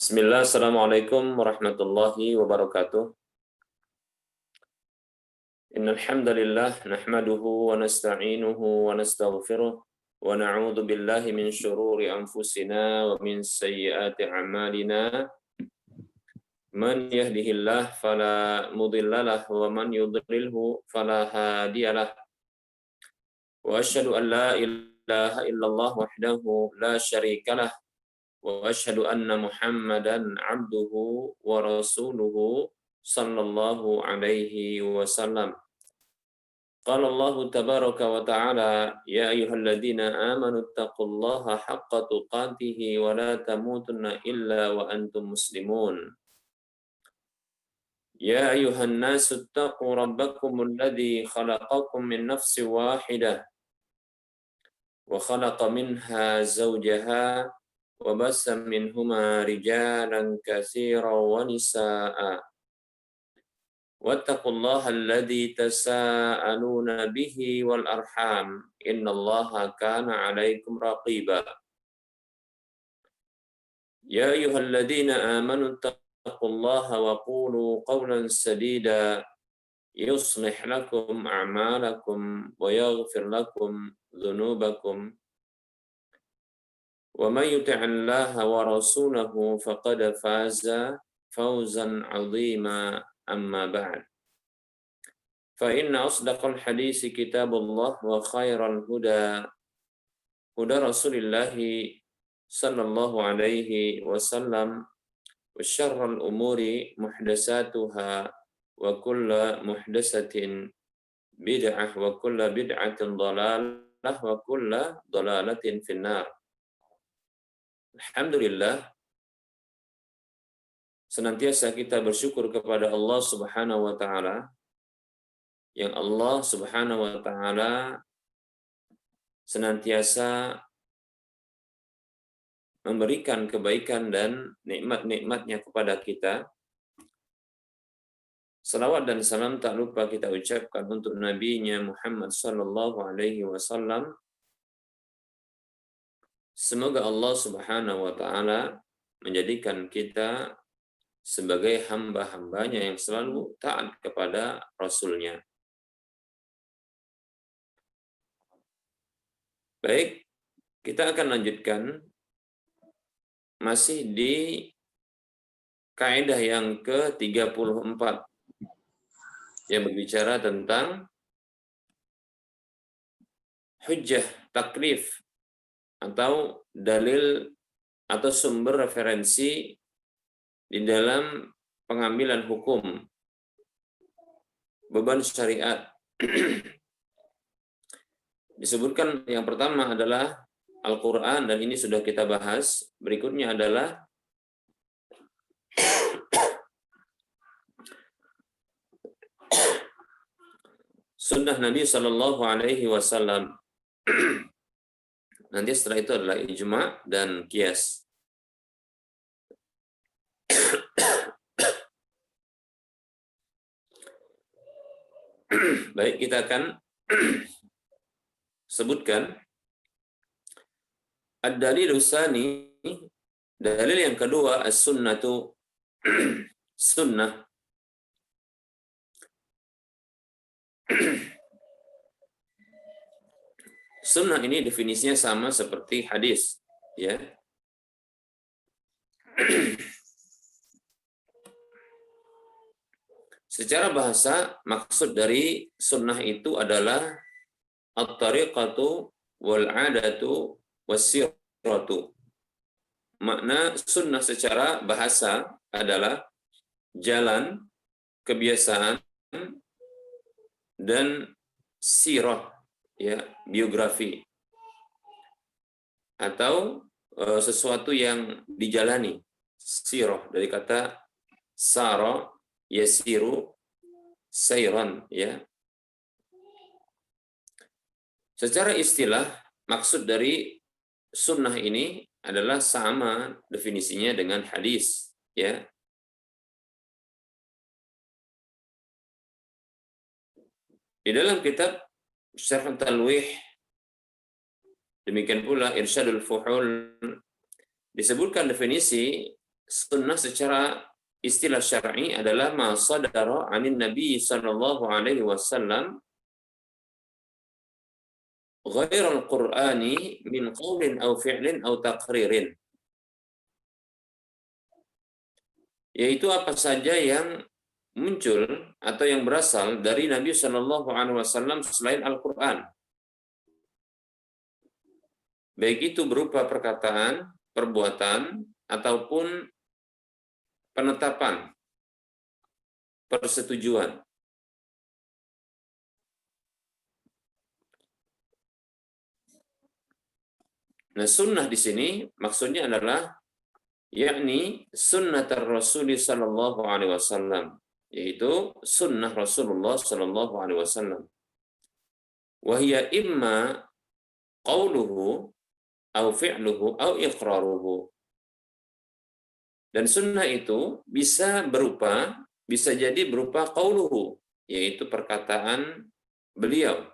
Bismillah, Assalamualaikum warahmatullahi wabarakatuh. Innal hamdalillah nahmaduhu wa nasta'inuhu wa nastaghfiruh wa na'udzu billahi min shururi anfusina wa min sayyiati a'malina. Man yahdihillah fala mudhillalah wa man yudlilhu fala hadiyalah. Wa asyhadu an la ilaha illallah wahdahu la syarikalah wa asyhadu anna Muhammadan abduhu wa rasuluhu sallallahu alaihi wasallam. Qala Allah tabaraka wa ta'ala ya ayyuhalladzina amanu taqullaha haqqa tuqatih wa la tamutunna illa wa antum muslimun. Ya ayyuhan nasu taqu rabbakumul ladzi khalaqakum min nafsin wahidah wa khalaqa minha zawjaha wa bassa minhuma rijalan katsiran wa nisaa'a. Wattaqullaha alladzi tasaaluna bihi wal arham innallaha kana 'alaikum raqiba. Ya ayyuhalladzina amanu taqullaha wa qulu qawlan sadida yuslih lakum a'malakum wa yaghfir lakum dhunubakum. Wa may yuti'illaha wa rasulahu faqad faza fawzan 'azima. Amma ba'd. Fa inna asdaqal hadisi kitabullah wa khairal huda huda Rasulillah sallallahu alaihi wasallam wa syarrul umuri muhdatsatuha wa kullu muhdatsatin bid'ah wa kullu bid'atin dhalalah wa kullu dhalalatin finnar. Alhamdulillah, senantiasa kita bersyukur kepada Allah Subhanahu wa taala yang Allah Subhanahu wa taala senantiasa memberikan kebaikan dan nikmat-nikmatnya kepada kita. Salawat dan salam tak lupa kita ucapkan untuk nabinya Muhammad sallallahu alaihi wasallam. Semoga Allah Subhanahu wa taala menjadikan kita sebagai hamba-hambanya yang selalu taat kepada Rasul-Nya. Baik, kita akan lanjutkan masih di kaidah yang ke-34 yang berbicara tentang hujjah taklif atau dalil atau sumber referensi di dalam pengambilan hukum beban syariat. Disebutkan yang pertama adalah Al-Quran, dan ini sudah kita bahas. Berikutnya adalah sunnah Nabi Shallallahu Alaihi Wasallam. Nanti setelah itu adalah ijma' dan qiyas. Baik, kita akan sebutkan ad-dalil tsani, dalil yang kedua, as-sunnatu, sunnah. Sunnah ini definisinya sama seperti hadis, ya. Secara bahasa, maksud dari sunnah itu adalah at-tariqatu wal 'adatu was-siratu. Makna sunnah secara bahasa adalah jalan, kebiasaan, dan sirah, ya, biografi, atau sesuatu yang dijalani. Sirah dari kata sara yasiru sayran, ya. Secara istilah, maksud dari sunnah ini adalah sama definisinya dengan hadis, ya. Di dalam kitab Syarh Talwih, demikian pula Irsyadul Fuhul, disebutkan definisi sunnah secara istilah syar'i adalah ma sadara 'anin Nabi sallallahu alaihi wasallam ghairal Qur'ani min qaulin aw fi'lin aw taqririn. Yaitu apa saja yang muncul atau yang berasal dari Nabi Shallallahu Alaihi Wasallam selain Al-Quran, baik itu berupa perkataan, perbuatan, ataupun penetapan, persetujuan. Nah, sunnah di sini maksudnya adalah yakni sunnah Rasul Sallallahu Alaihi Wasallam, yaitu sunnah Rasulullah Sallallahu Alaihi Wasallam. Wahia imma qauluhu au fi'luhu au iqraruhu. Dan sunnah itu bisa jadi berupa qauluhu, yaitu perkataan beliau,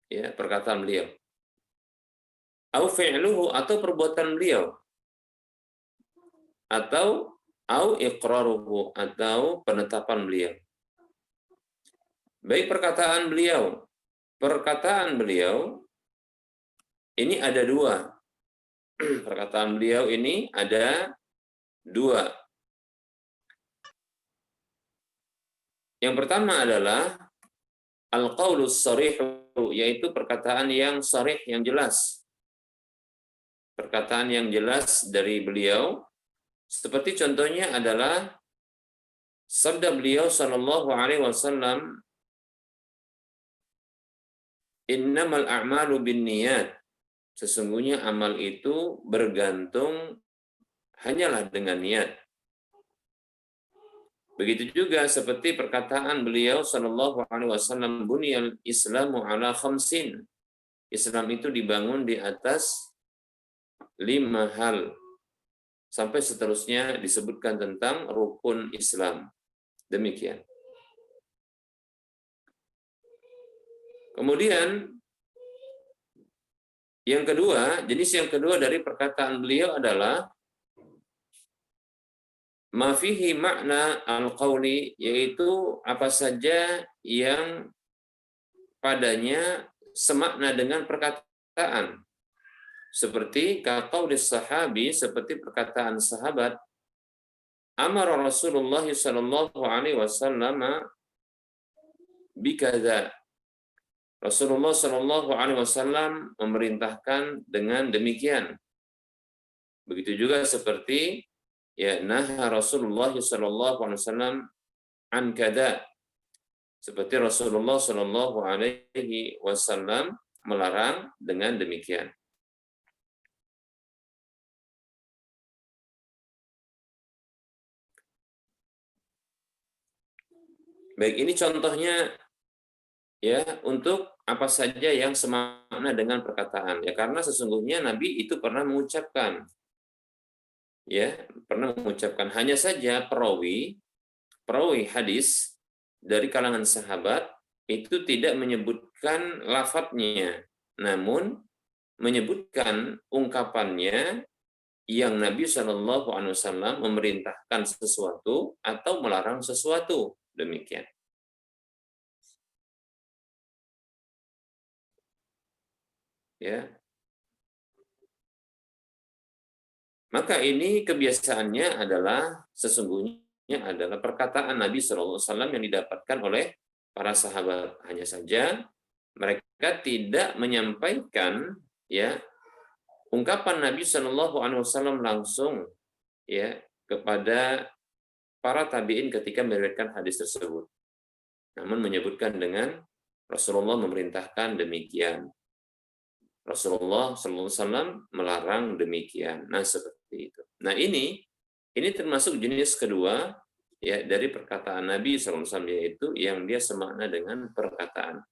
ya, perkataan beliau. Au fi'luhu, atau perbuatan beliau, atau au iqraruhu, atau penetapan beliau. Baik perkataan beliau ini ada dua. Perkataan beliau ini ada dua. Yang pertama adalah al-qaulus sharih, yaitu perkataan yang sharih, yang jelas. Perkataan yang jelas dari beliau, seperti contohnya adalah sabda beliau sallallahu alaihi wasallam, innamal a'malu binniyat. Sesungguhnya amal itu bergantung hanyalah dengan niat. Begitu juga seperti perkataan beliau sallallahu alaihi wasallam, buniyal islamu ala khamsin. Islam itu dibangun di atas 5 hal. Sampai seterusnya disebutkan tentang rukun Islam. Demikian. Kemudian jenis yang kedua dari perkataan beliau adalah ma fihi makna al-qauli, yaitu apa saja yang padanya semakna dengan perkataan. Seperti kaqaulis sahabi, seperti perkataan sahabat, amara Rasulullah sallallahu alaihi wasallam bikadza. Rasulullah sallallahu alaihi wasallam memerintahkan dengan demikian. Begitu juga seperti ya naha Rasulullah sallallahu alaihi wasallam an kada. Seperti Rasulullah sallallahu alaihi wasallam melarang dengan demikian. Baik, ini contohnya ya untuk apa saja yang semakna dengan perkataan, ya, karena sesungguhnya Nabi itu pernah mengucapkan hanya saja perawi hadis dari kalangan sahabat itu tidak menyebutkan lafadznya, namun menyebutkan ungkapannya yang Nabi Shallallahu Alaihi Wasallam memerintahkan sesuatu atau melarang sesuatu, demikian. Ya. Maka ini kebiasaannya adalah sesungguhnya adalah perkataan Nabi Shallallahu Alaihi Wasallam yang didapatkan oleh para sahabat. Hanya saja mereka tidak menyampaikan ya ungkapan Nabi Shallallahu Alaihi Wasallam langsung ya kepada para tabiin ketika meriwayatkan hadis tersebut. Namun menyebutkan dengan Rasulullah memerintahkan demikian. Rasulullah SAW melarang demikian. Nah, seperti itu. Nah, ini termasuk jenis kedua ya dari perkataan Nabi SAW, yaitu yang dia semakna dengan perkataan.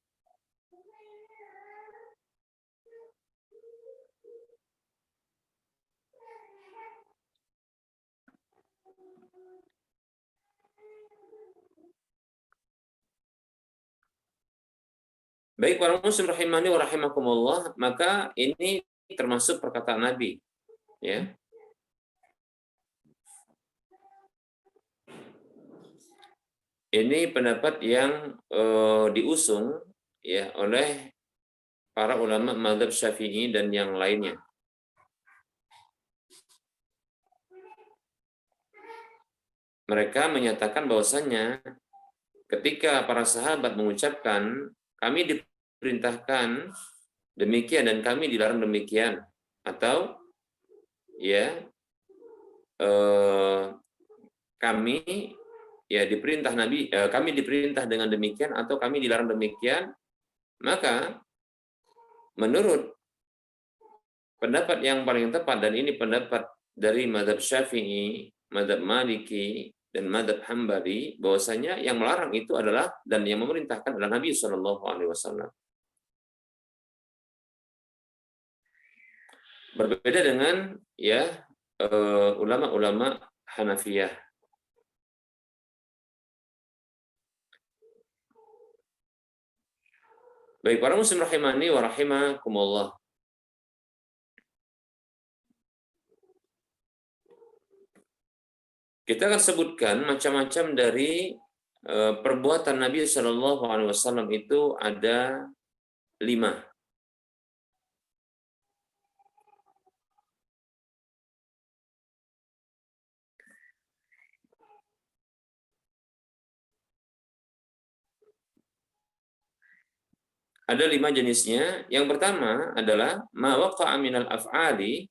Baik para muslim rahimani wa rahimakumullah, maka ini termasuk perkataan Nabi, ya. Ini pendapat yang diusung ya oleh para ulama mazhab Syafi'i dan yang lainnya. Mereka menyatakan bahwasannya ketika para sahabat mengucapkan kami diperintahkan demikian dan kami dilarang demikian, atau ya kami ya diperintah Nabi, kami diperintah dengan demikian atau kami dilarang demikian, maka menurut pendapat yang paling tepat, dan ini pendapat dari mazhab Syafi'i, mazhab Maliki, dan mazhab Hambali, bahwasanya yang melarang itu adalah dan yang memerintahkan adalah Nabi Shallallahu Alaihi Wasallam. Berbeda dengan ya ulama-ulama Hanafiyah. Baik para muslim rahimani wa rahimakumullah. Kita akan sebutkan macam-macam dari perbuatan Nabi Shallallahu Alaihi Wasallam itu ada 5. Ada 5 jenisnya. Yang pertama adalah ma waqa'a minal af'ali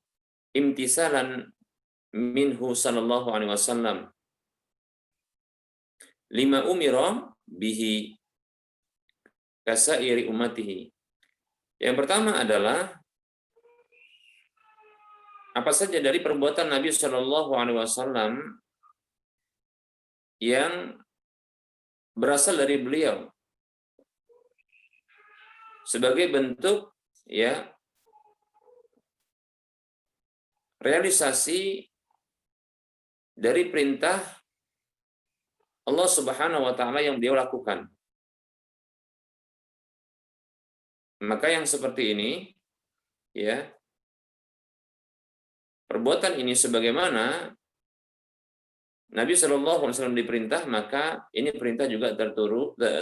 imtisalan minhu sallallahu alaihi wasallam lima umira bihi kasairi ummatihi. Yang pertama adalah apa saja dari perbuatan Nabi Shallallahu alaihi wasallam yang berasal dari beliau sebagai bentuk ya realisasi dari perintah Allah Subhanahu wa taala yang beliau lakukan. Maka yang seperti ini ya, perbuatan ini sebagaimana Nabi Shallallahu alaihi wasallam diperintah, maka ini perintah juga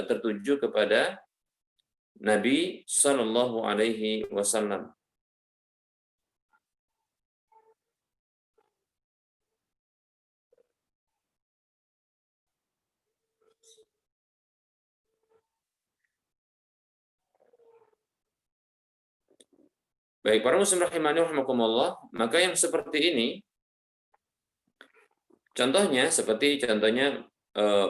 tertuju kepada Nabi Shallallahu alaihi wasallam. Baik, para muslim rahimani rahimakumullah, maka yang seperti ini contohnya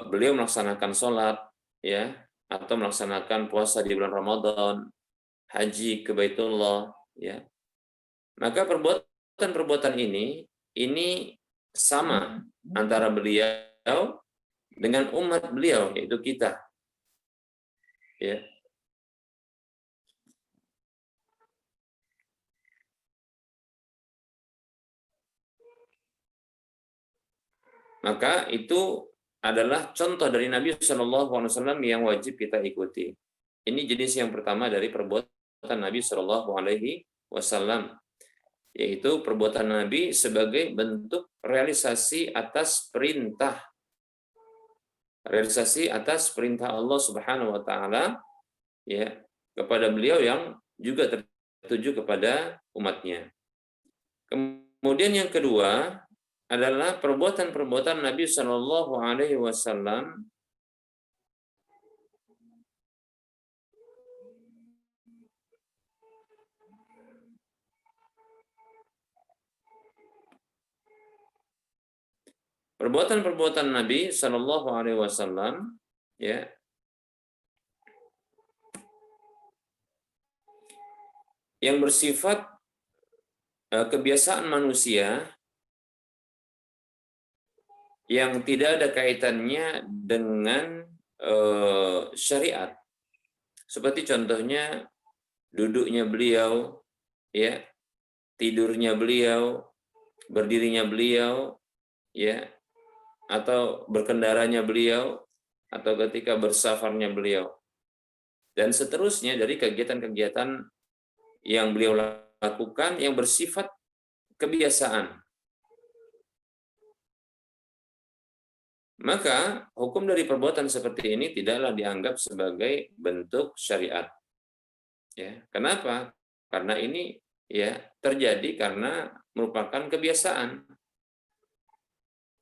beliau melaksanakan sholat ya, atau melaksanakan puasa di bulan Ramadan, haji ke Baitullah ya. Maka perbuatan ini sama antara beliau dengan umat beliau, yaitu kita. Ya. Maka itu adalah contoh dari Nabi Shallallahu alaihi wasallam yang wajib kita ikuti. Ini jenis yang pertama dari perbuatan Nabi Shallallahu alaihi wasallam, yaitu perbuatan Nabi sebagai bentuk realisasi atas perintah Allah Subhanahu wa taala ya kepada beliau yang juga tertuju kepada umatnya. Kemudian yang kedua adalah perbuatan-perbuatan Nabi Shallallahu alaihi wasallam Nabi Shallallahu alaihi wasallam ya yang bersifat kebiasaan manusia yang tidak ada kaitannya dengan syariat. Seperti contohnya duduknya beliau, ya, tidurnya beliau, berdirinya beliau, ya, atau berkendaranya beliau, atau ketika bersafarnya beliau, dan seterusnya dari kegiatan-kegiatan yang beliau lakukan yang bersifat kebiasaan. maka hukum dari perbuatan seperti ini tidaklah dianggap sebagai bentuk syariat. Ya, kenapa? Karena ini ya terjadi karena merupakan kebiasaan.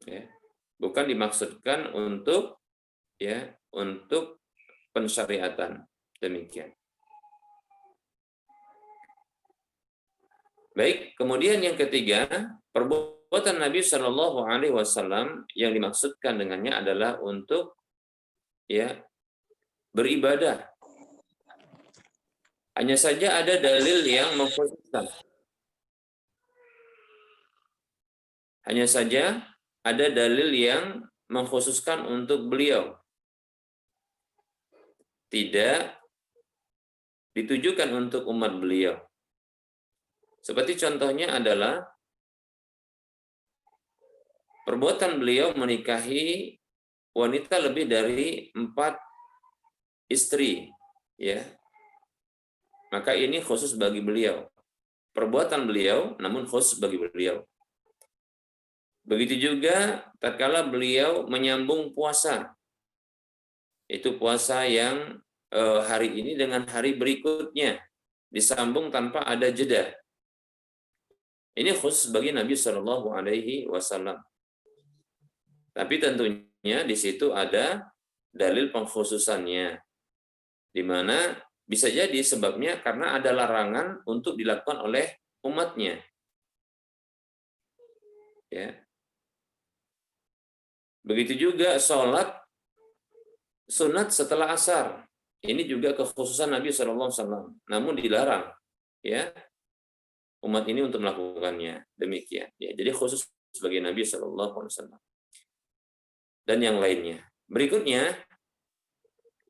Ya, bukan dimaksudkan untuk pensyariatan. Demikian. Baik, kemudian yang ketiga, perbuatan Nabi Shallallahu Alaihi Wasallam yang dimaksudkan dengannya adalah untuk beribadah. Hanya saja ada dalil yang mengkhususkan. Hanya saja ada dalil yang mengkhususkan untuk beliau. Tidak ditujukan untuk umat beliau. Seperti contohnya adalah perbuatan beliau menikahi wanita lebih dari 4 istri, ya. Maka ini khusus bagi beliau. Perbuatan beliau, namun khusus bagi beliau. Begitu juga tatkala beliau menyambung puasa. Itu puasa yang hari ini dengan hari berikutnya disambung tanpa ada jeda. Ini khusus bagi Nabi Shallallahu Alaihi Wasallam. Tapi tentunya di situ ada dalil pengkhususannya, di mana bisa jadi sebabnya karena ada larangan untuk dilakukan oleh umatnya. Ya. Begitu juga sholat sunat setelah asar. Ini juga kekhususan Nabi Shallallahu Alaihi Wasallam. Namun dilarang, ya, umat ini untuk melakukannya. Demikian. Ya, jadi khusus sebagai Nabi Shallallahu Alaihi Wasallam. Dan yang lainnya. Berikutnya,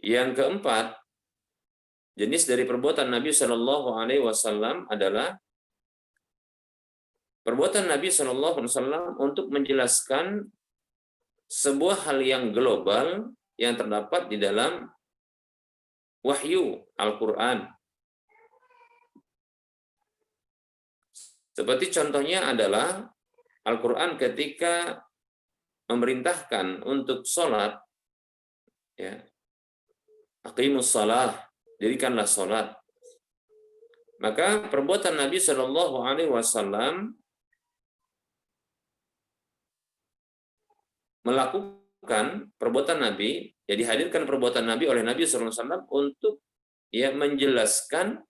yang keempat, jenis dari perbuatan Nabi Shallallahu Alaihi Wasallam adalah perbuatan Nabi Shallallahu Alaihi Wasallam untuk menjelaskan sebuah hal yang global yang terdapat di dalam wahyu Al-Quran. Seperti contohnya adalah Al-Quran ketika memerintahkan untuk sholat, ya, aqimus shalah, dirikanlah sholat. Maka perbuatan Nabi Shallallahu Alaihi Wasallam melakukan perbuatan Nabi, ya dihadirkan perbuatan Nabi oleh Nabi Shallallahu Alaihi Wasallam untuk menjelaskan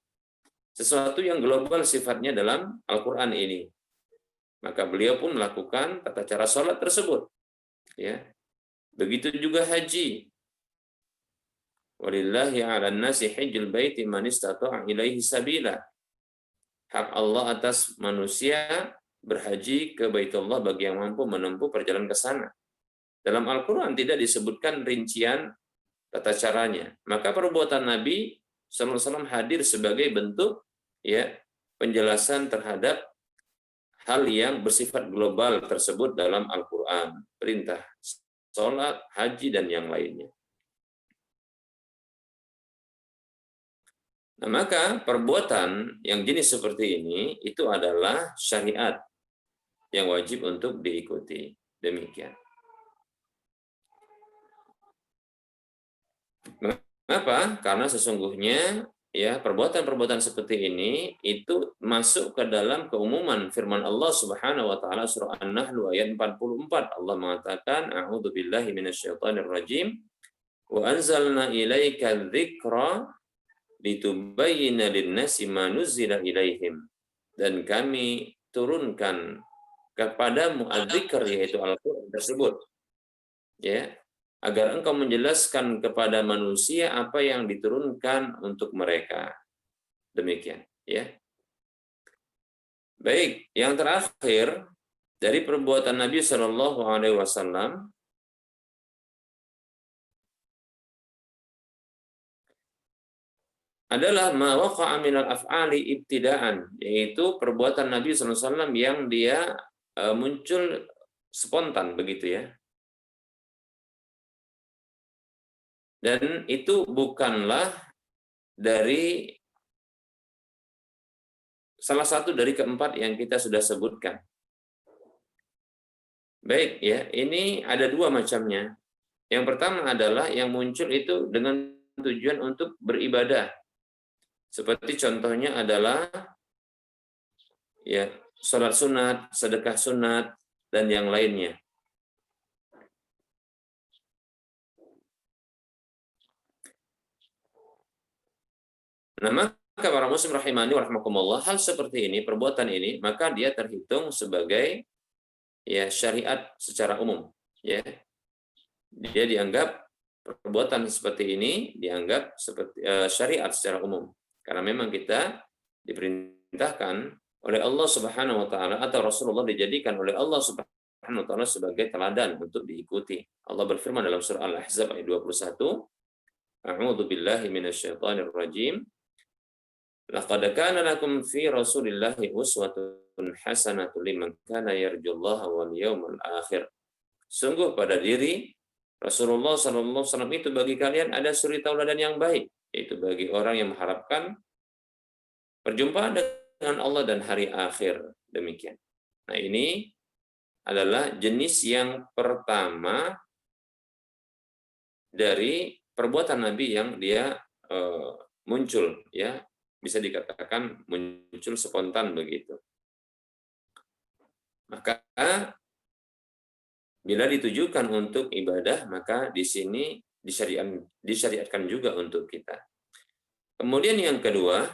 sesuatu yang global sifatnya dalam Al-Quran ini. Maka beliau pun melakukan tata cara sholat tersebut. Ya. Begitu juga haji. Walillahi 'alan nasi hajjul baiti man istata'a ilaihi sabila. Hak Allah atas manusia berhaji ke Baitullah bagi yang mampu menempuh perjalanan ke sana. Dalam Al-Quran tidak disebutkan rincian tata caranya. Maka perbuatan Nabi SAW hadir sebagai bentuk penjelasan terhadap hal yang bersifat global tersebut dalam Al-Quran. Perintah sholat, haji, dan yang lainnya. Nah, maka perbuatan yang jenis seperti ini itu adalah syariat yang wajib untuk diikuti. Demikian. Mengapa? Karena sesungguhnya perbuatan-perbuatan seperti ini itu masuk ke dalam keumuman firman Allah Subhanahu wa taala surah An-Nahl ayat 44. Allah mengatakan, "A'udzubillahi minasyaitonirrajim. Wa anzalna ilaika dzikra litubayyana lin-nasi ma nuzila ilaihim." Dan kami turunkan kepadamu adzikr, yaitu Al-Qur'an tersebut. Ya, agar engkau menjelaskan kepada manusia apa yang diturunkan untuk mereka. Demikian, ya. Baik, yang terakhir dari perbuatan Nabi Shallallahu Alaihi Wasallam adalah ma waqa'a minal af'ali ibtidaan, yaitu perbuatan Nabi Shallallahu Alaihi Wasallam yang dia muncul spontan begitu ya. Dan itu bukanlah dari salah satu dari keempat yang kita sudah sebutkan. Baik ya, ini ada dua macamnya. Yang pertama adalah yang muncul itu dengan tujuan untuk beribadah. Seperti contohnya adalah ya sholat sunat, sedekah sunat, dan yang lainnya. Nah, maka para muslim rahimani wa rahmakumullah, hal seperti ini, perbuatan ini, maka dia terhitung sebagai ya syariat secara umum. Ya, dia dianggap perbuatan seperti ini dianggap seperti syariat secara umum. Karena memang kita diperintahkan oleh Allah Subhanahu wa taala atau Rasulullah dijadikan oleh Allah Subhanahu wa taala sebagai teladan untuk diikuti. Allah berfirman dalam surah Al-Ahzab ayat 21, A'udzu billahi minasyaitonir rajim. Laqad kana lakum fi Rasulillahi uswatun hasanatun liman kana yarjullaha wal yawmal akhir. Sungguh pada diri Rasulullah sallallahu alaihi wasallam itu bagi kalian ada suri tauladan yang baik, yaitu bagi orang yang mengharapkan perjumpaan dengan Allah dan hari akhir. Demikian. Nah, ini adalah jenis yang pertama dari perbuatan Nabi yang dia muncul, ya, bisa dikatakan muncul spontan begitu. Maka bila ditujukan untuk ibadah, maka di sini disyariatkan juga untuk kita. Kemudian yang kedua,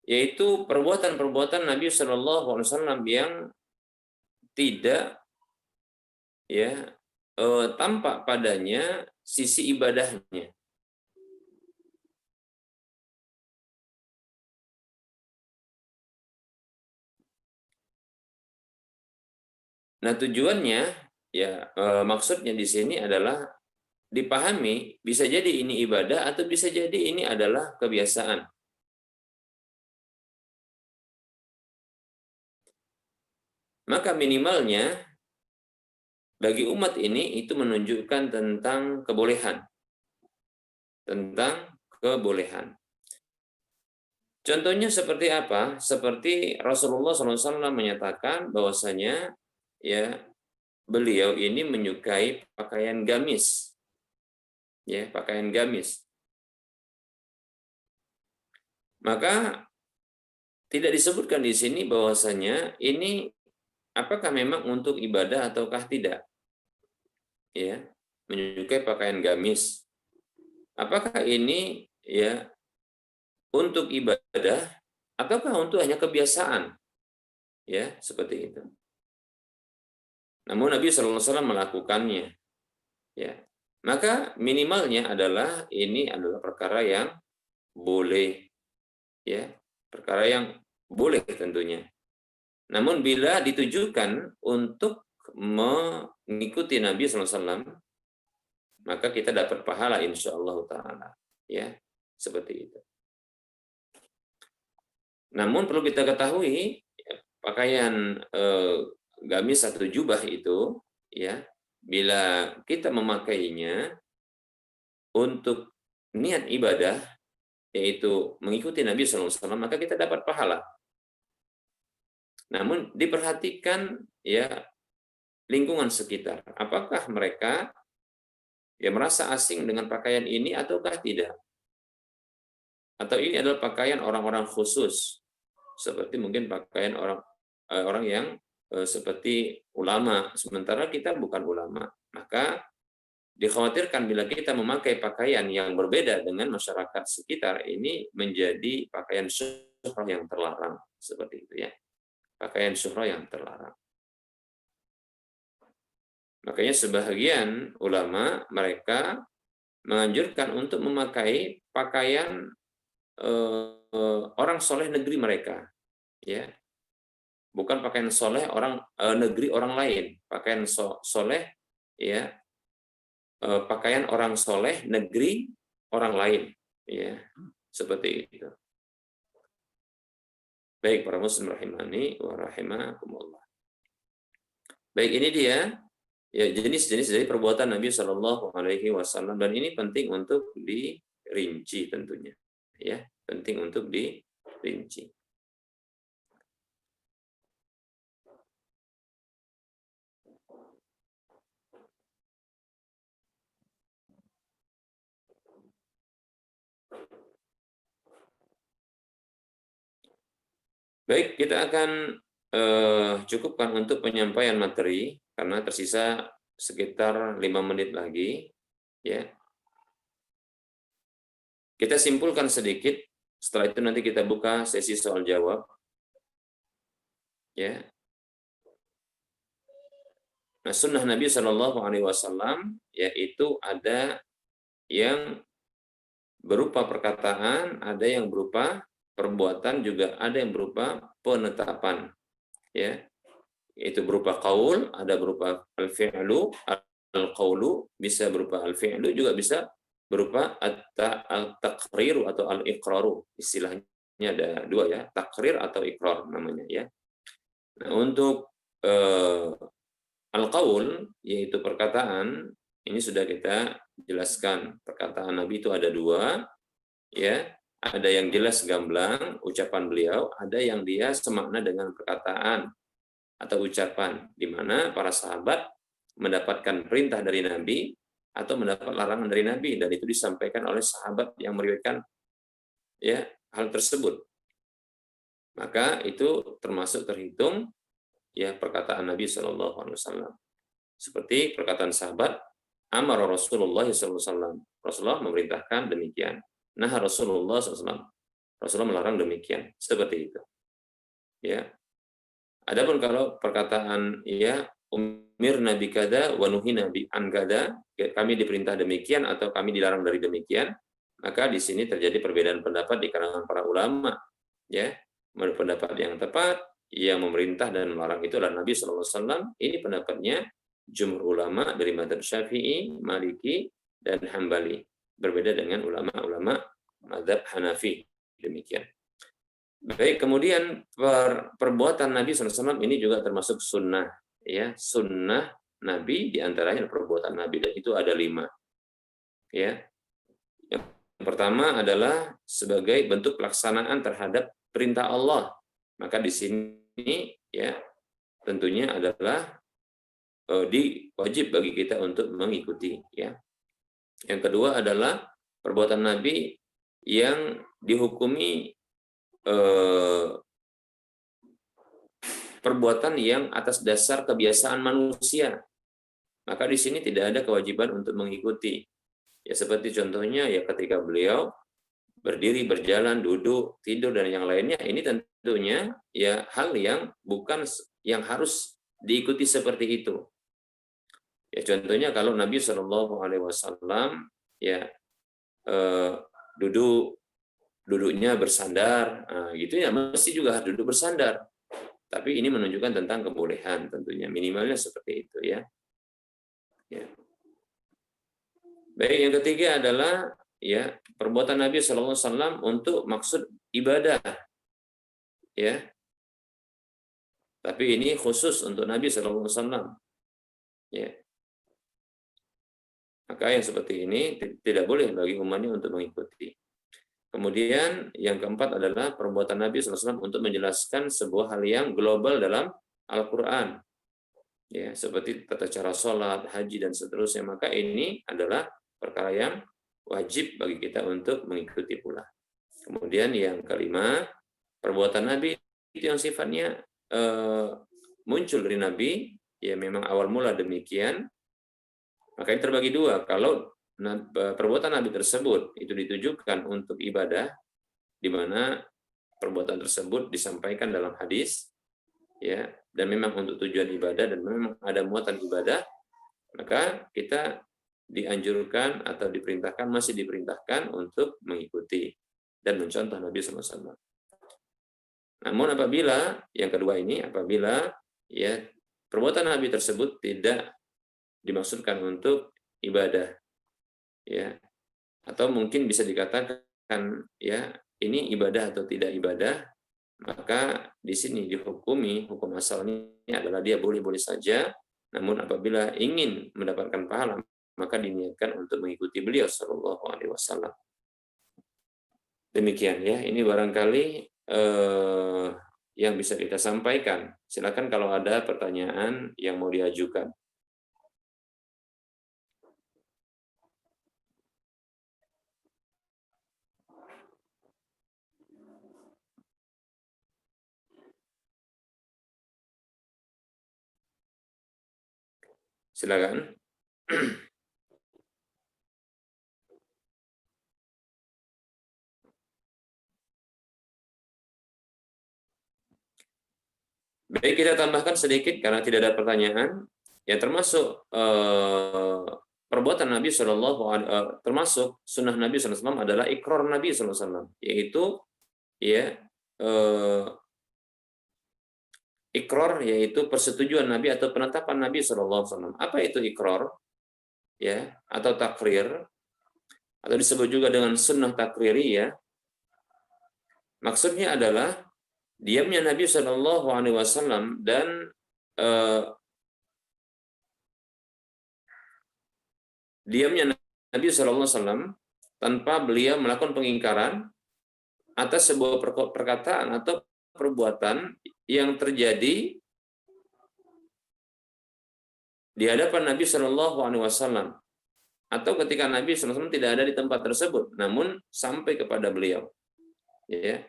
yaitu perbuatan-perbuatan Nabi Shallallahu Alaihi Wasallam yang tidak ya tampak padanya sisi ibadahnya. Nah, tujuannya ya maksudnya di sini adalah dipahami bisa jadi ini ibadah atau bisa jadi ini adalah kebiasaan. Maka minimalnya bagi umat ini itu menunjukkan tentang kebolehan. Tentang kebolehan. Contohnya seperti apa? Seperti Rasulullah SAW menyatakan bahwasanya ya beliau ini menyukai pakaian gamis. Ya, pakaian gamis. Maka tidak disebutkan di sini bahwasanya ini apakah memang untuk ibadah ataukah tidak. Ya, menyukai pakaian gamis. Apakah ini ya untuk ibadah ataukah untuk hanya kebiasaan? Ya, seperti itu. Namun Nabi SAW melakukannya. Ya, maka minimalnya adalah ini adalah perkara yang boleh, ya, perkara yang boleh tentunya. Namun bila ditujukan untuk mengikuti Nabi SAW, maka kita dapat pahala insya Allah Taala, ya, seperti itu. Namun perlu kita ketahui pakaian gamis atau jubah itu, ya, bila kita memakainya untuk niat ibadah, yaitu mengikuti Nabi SAW, maka kita dapat pahala. Namun diperhatikan ya lingkungan sekitar. Apakah mereka ya merasa asing dengan pakaian ini ataukah tidak? Atau ini adalah pakaian orang-orang khusus, seperti mungkin pakaian orang yang seperti ulama, sementara kita bukan ulama. Maka dikhawatirkan bila kita memakai pakaian yang berbeda dengan masyarakat sekitar, ini menjadi pakaian syuhrah yang terlarang, seperti itu ya. Pakaian syuhrah yang terlarang. Makanya sebahagian ulama mereka menganjurkan untuk memakai pakaian orang soleh negeri mereka, ya, bukan pakaian soleh orang negeri orang lain, pakaian soleh, ya, pakaian orang soleh negeri orang lain, ya, seperti itu. Baik para muslim rahimani wa rahimakumullah. Baik, ini dia ya jenis-jenis dari perbuatan Nabi Shallallahu Alaihi Wasallam, dan ini penting untuk dirinci tentunya, ya, penting untuk dirinci. Baik, kita akan cukupkan untuk penyampaian materi karena tersisa sekitar 5 menit lagi. Ya, kita simpulkan sedikit. Setelah itu nanti kita buka sesi soal jawab. Ya, nah sunnah Nabi Shallallahu Alaihi Wasallam yaitu ada yang berupa perkataan, ada yang berupa perbuatan, juga ada yang berupa penetapan. Ya, itu berupa qaul, ada berupa al-fi'lu, al-qaulu, bisa berupa al-fi'lu, juga bisa berupa at-taqrir atau al-iqraru. Istilahnya ada dua ya, takrir atau ikrar namanya ya. Nah, untuk al-qaul, yaitu perkataan, ini sudah kita jelaskan. Perkataan Nabi itu ada dua, ya. Ada yang jelas gamblang, ucapan beliau, ada yang dia semakna dengan perkataan atau ucapan, di mana para sahabat mendapatkan perintah dari Nabi atau mendapat larangan dari Nabi, dan itu disampaikan oleh sahabat yang meriwayatkan ya hal tersebut. Maka itu termasuk terhitung ya perkataan Nabi Shallallahu Alaihi Wasallam. Seperti perkataan sahabat, Amar Rasulullah SAW. Rasulullah memerintahkan demikian. Nah Rasulullah SAW. Rasulullah melarang demikian. Seperti itu. Ya. Adapun kalau perkataan ya umir nabi kada wa nuhina bi an kada, kami diperintah demikian atau kami dilarang dari demikian, maka di sini terjadi perbedaan pendapat di kalangan para ulama. Ya, menurut pendapat yang tepat, yang memerintah dan melarang itu adalah Nabi Shallallahu Alaihi Wasallam. Ini pendapatnya jumhur ulama dari madzhab Syafi'i, Maliki, dan Hambali. Berbeda dengan ulama-ulama madzhab Hanafi. Demikian. Baik, kemudian perbuatan Nabi SAW ini juga termasuk sunnah. Ya, sunnah Nabi diantaranya perbuatan Nabi, dan itu ada 5. Ya, yang pertama adalah sebagai bentuk pelaksanaan terhadap perintah Allah. Maka di sini ya tentunya adalah wajib bagi kita untuk mengikuti. Ya. Yang kedua adalah perbuatan Nabi yang dihukumi perbuatan yang atas dasar kebiasaan manusia. Maka di sini tidak ada kewajiban untuk mengikuti. Ya seperti contohnya ya ketika beliau berdiri, berjalan, duduk, tidur, dan yang lainnya, ini tentunya ya hal yang bukan yang harus diikuti seperti itu. Ya contohnya kalau Nabi Shallallahu Alaihi Wasallam ya duduknya bersandar, gitu ya mesti juga harus duduk bersandar. Tapi ini menunjukkan tentang kebolehan tentunya, minimalnya seperti itu ya. Ya. Baik, yang ketiga adalah ya perbuatan Nabi Shallallahu Alaihi Wasallam untuk maksud ibadah, ya. Tapi ini khusus untuk Nabi Shallallahu Alaihi Wasallam, ya. Maka yang seperti ini tidak boleh bagi umatnya untuk mengikuti. Kemudian yang keempat adalah perbuatan Nabi Shallallahu Alaihi Wasallam untuk menjelaskan sebuah hal yang global dalam Al-Quran, ya, seperti tata cara sholat, haji, dan seterusnya. Maka ini adalah perkara yang wajib bagi kita untuk mengikuti pula. Kemudian yang kelima, perbuatan Nabi itu yang sifatnya muncul dari Nabi, ya memang awal mula demikian, maka ini terbagi dua. Kalau perbuatan Nabi tersebut itu ditujukan untuk ibadah, di mana perbuatan tersebut disampaikan dalam hadis, ya, dan memang untuk tujuan ibadah dan memang ada muatan ibadah, maka kita dianjurkan atau diperintahkan, masih diperintahkan untuk mengikuti dan mencontoh Nabi SAW. Namun apabila yang kedua ini, apabila ya perbuatan Nabi tersebut tidak dimaksudkan untuk ibadah, ya, atau mungkin bisa dikatakan ya ini ibadah atau tidak ibadah, maka di sini dihukumi hukum asalnya adalah dia boleh-boleh saja. Namun apabila ingin mendapatkan pahala, maka diniatkan untuk mengikuti beliau Shallallahu Alaihi Wasallam. Demikian ya, ini barangkali yang bisa kita sampaikan. Silakan kalau ada pertanyaan yang mau diajukan. Silakan. Baik, kita tambahkan sedikit karena tidak ada pertanyaan. Ya, termasuk perbuatan Nabi Shallallahu termasuk sunnah Nabi SAW adalah ikrar Nabi SAW, yaitu ya ikrar yaitu persetujuan Nabi atau penetapan Nabi SAW. Apa itu ikrar? Ya, atau takrir, atau disebut juga dengan sunnah takriri ya. Maksudnya adalah diamnya Nabi Shallallahu Alaihi Wasallam dan diamnya Nabi Shallallahu Alaihi Wasallam tanpa beliau melakukan pengingkaran atas sebuah perkataan atau perbuatan yang terjadi di hadapan Nabi Shallallahu Alaihi Wasallam atau ketika Nabi Shallallahu Alaihi Wasallam tidak ada di tempat tersebut, namun sampai kepada beliau. Ya,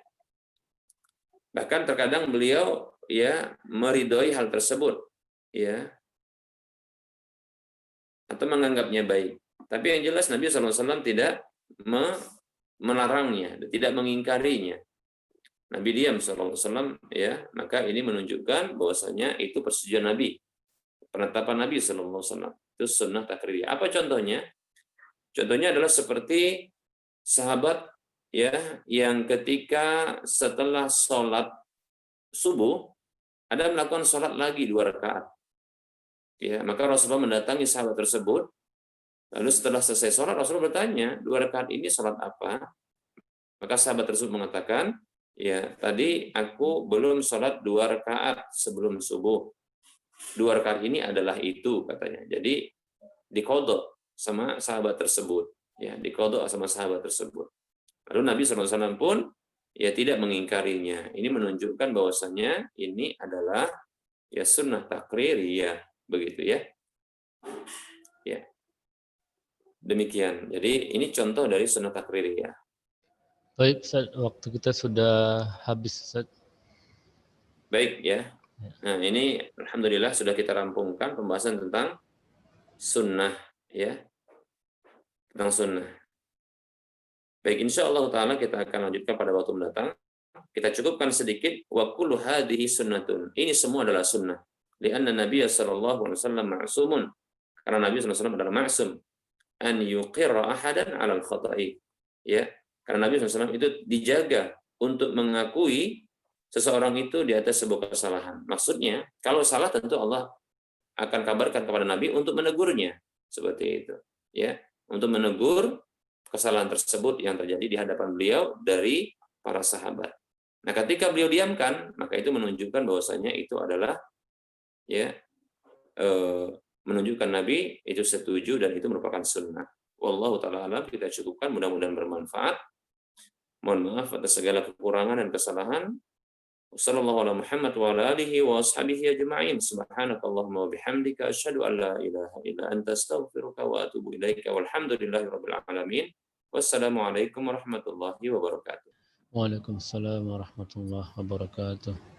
bahkan terkadang beliau ya meridhoi hal tersebut, ya, atau menganggapnya baik. Tapi yang jelas Nabi SAW tidak melarangnya, tidak mengingkarinya. Nabi diam SAW, ya, maka ini menunjukkan bahwasanya itu persetujuan Nabi, penetapan Nabi SAW. Itu sunnah takriri. Apa contohnya? Contohnya adalah seperti sahabat ya yang ketika setelah sholat subuh ada melakukan sholat lagi 2 rakaat. Ya, maka Rasulullah mendatangi sahabat tersebut. Lalu setelah selesai sholat, Rasulullah bertanya, 2 rakaat ini sholat apa? Maka sahabat tersebut mengatakan, ya tadi aku belum sholat 2 rakaat sebelum subuh. 2 rakaat ini adalah itu, katanya. Jadi diqodho sama sahabat tersebut. Ya, diqodho sama sahabat tersebut. Lalu Nabi SAW pun ya tidak mengingkarinya. Ini menunjukkan bahwasanya ini adalah ya sunnah takririyah, begitu ya. Ya. Demikian. Jadi ini contoh dari sunnah takririyah. Baik, Ustaz, waktu kita sudah habis, Ustaz. Baik ya. Nah, ini alhamdulillah sudah kita rampungkan pembahasan tentang sunnah ya. Tentang sunnah. Baik, insyaallah taala kita akan lanjutkan pada waktu mendatang. Kita cukupkan sedikit wa kullu hadhihi sunnatun. Ini semua adalah sunnah. Lianna Nabi sallallahu alaihi wasallam ma'sumun. Karena Nabi sallallahu alaihi wasallam adalah ma'sum an yuqirra ahadan 'alal khata'i. Ya. Karena Nabi SAW itu dijaga untuk mengakui seseorang itu di atas sebuah kesalahan. Maksudnya, kalau salah tentu Allah akan kabarkan kepada Nabi untuk menegurnya. Seperti itu. Ya, untuk menegur kesalahan tersebut yang terjadi di hadapan beliau dari para sahabat. Nah, ketika beliau diamkan, maka itu menunjukkan bahwasanya itu adalah ya menunjukkan Nabi itu setuju dan itu merupakan sunnah. Wallahu ta'ala alam, kita cukupkan, mudah-mudahan bermanfaat. Mohon maaf atas segala kekurangan dan kesalahan. Wassallallahu ala Muhammad wa ala alihi wa ashabihi ajma'in. Subhanakallahumma wa bihamdika asyhadu an la ilaha illa anta astaghfiruka wa atubu ilaika walhamdulillahi rabbil alamin. Wassalamualaikum warahmatullahi wabarakatuh. Waalaikumsalam warahmatullahi wabarakatuh.